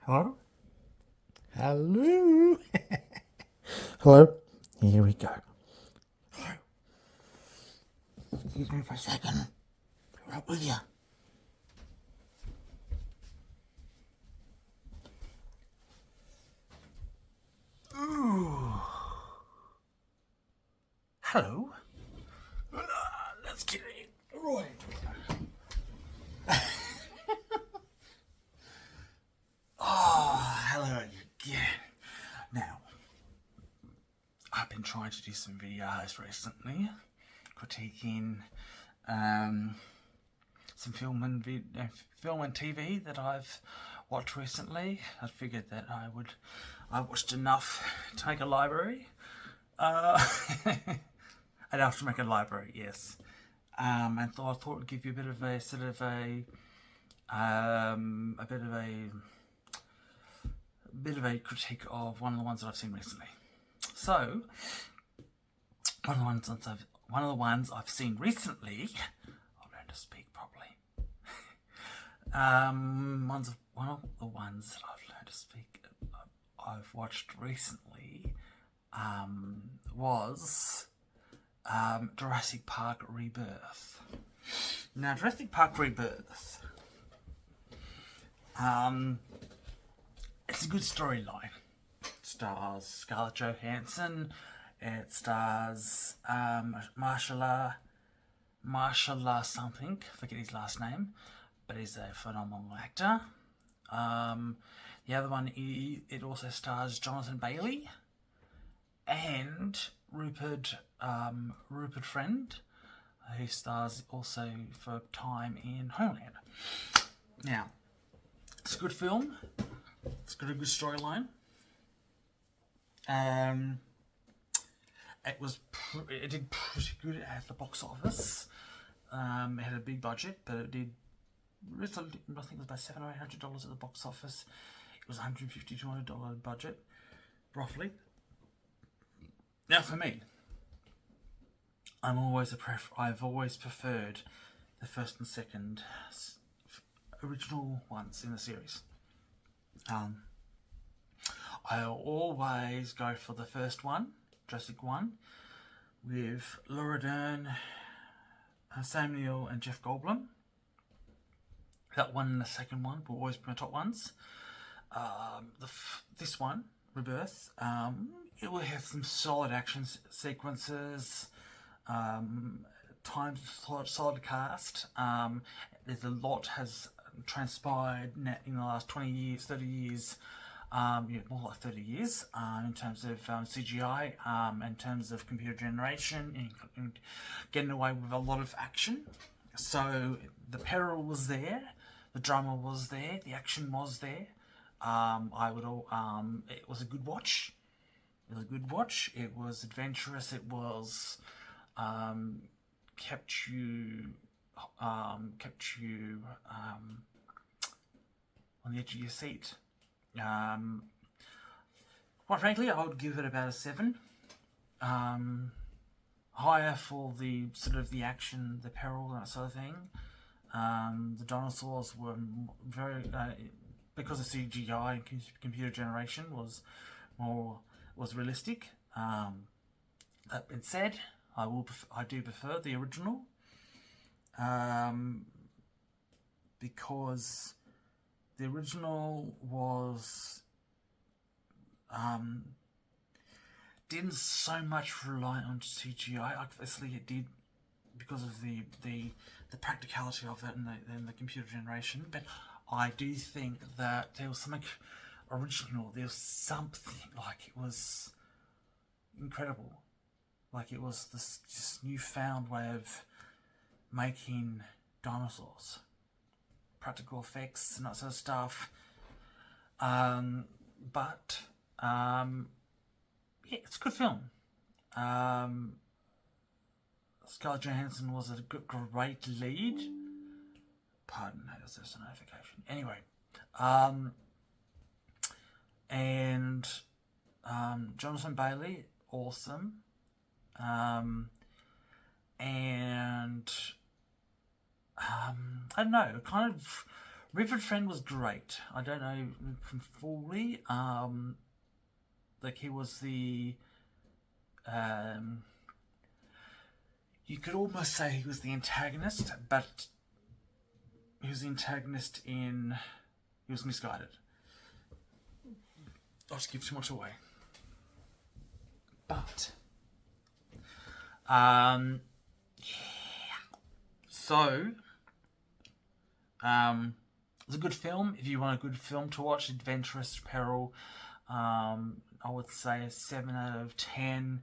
Hello? Hello? Hello? Here we go. Hello? Excuse me for a second. Be right with you. Ooh. Hello? Let's get it right. Hello again. Now, I've been trying to do some videos recently, critiquing some film and TV that I've watched recently. I figured that I watched enough to make a library. I'd have to make a library, yes. And I thought it'd give you a bit of a sort of a bit of a critique of one of the ones that I've seen recently. So, one of the ones I've seen recently. I'll learn to speak properly. One of the ones that I've learned to speak, I've watched recently, was Jurassic Park Rebirth. Now, Jurassic Park Rebirth, it's a good storyline. It stars Scarlett Johansson. It stars Marshala something. Forget his last name, but he's a phenomenal actor. The other one, it also stars Jonathan Bailey and Rupert Friend, who stars also for time in Homeland. Now, it's a good film. It's got a good storyline. It did pretty good at the box office. It had a big budget, but it did. I think it was about $700 or $800 at the box office. It was $150 to $200 budget, roughly. Now, for me, I've always preferred the first and second original ones in the series. I always go for the first one, Jurassic 1, with Laura Dern, Sam Neill and Jeff Goldblum. That one and the second one will always be my top ones. This one, Rebirth, it will have some solid action sequences, solid cast. There's a lot has transpired in the last 20 years, 30 years, more like 30 years, in terms of CGI, in terms of computer generation, and getting away with a lot of action. So the peril was there, the drama was there, the action was there. It was a good watch. It was adventurous. It was kept you on the edge of your seat. Quite frankly, I would give it about a 7. Higher for the sort of the action, the peril, that sort of thing. The dinosaurs were very because of CGI and computer generation was realistic. That being said, I do prefer the original, because the original was didn't so much rely on CGI. Obviously, it did because of the practicality of it and the computer generation. But I do think that there was something original. There was something like it was incredible. Like it was this just newfound way of making dinosaurs, practical effects and that sort of stuff. But yeah, it's a good film. Scarlett Johansson was a great lead. Pardon, that's just a notification. Anyway, and Jonathan Bailey, awesome. And I don't know, it kind of Ripford Friend was great. I don't know him fully. Like he was the you could almost say he was the antagonist, but he was the antagonist in he was misguided. I'll just give too much away. But yeah. So it's a good film. If you want a good film to watch, adventurous peril, I would say a 7 out of 10.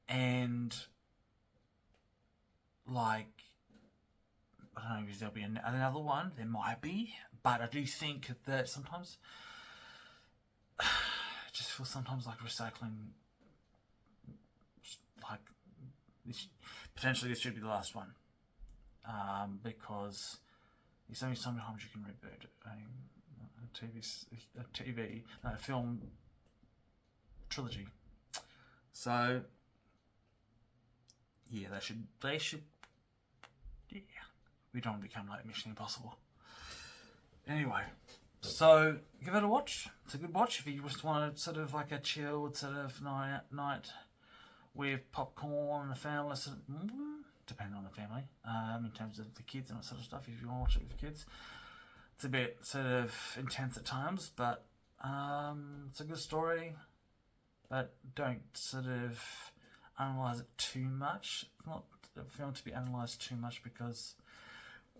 And like, I don't know if there'll be another one. There might be, but I do think that sometimes I just feel sometimes like recycling. Like potentially this should be the last one, because there's only sometimes you can reboot a film trilogy. So yeah, they should. Yeah, we don't want to become like Mission Impossible. Anyway, so give it a watch. It's a good watch if you just want sort of like a chilled sort of night with popcorn and a family, depending on the family, in terms of the kids and that sort of stuff. If you want to watch it with your kids, it's a bit sort of intense at times, but it's a good story. But don't sort of analyze it too much. It's not a film to be analysed too much because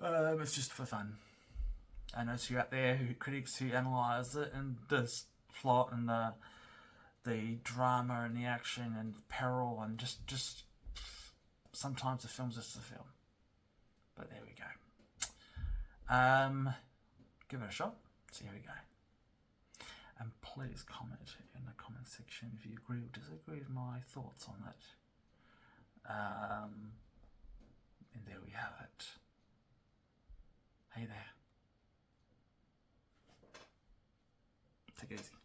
it's just for fun. I know you out there critics who analyse it and the plot and the drama and the action and peril and just sometimes the film's just a film. But there we go. Give it a shot. See how we go. And please comment in the comment section if you agree or disagree with my thoughts on it. And there we have it. Hey there. Take it easy.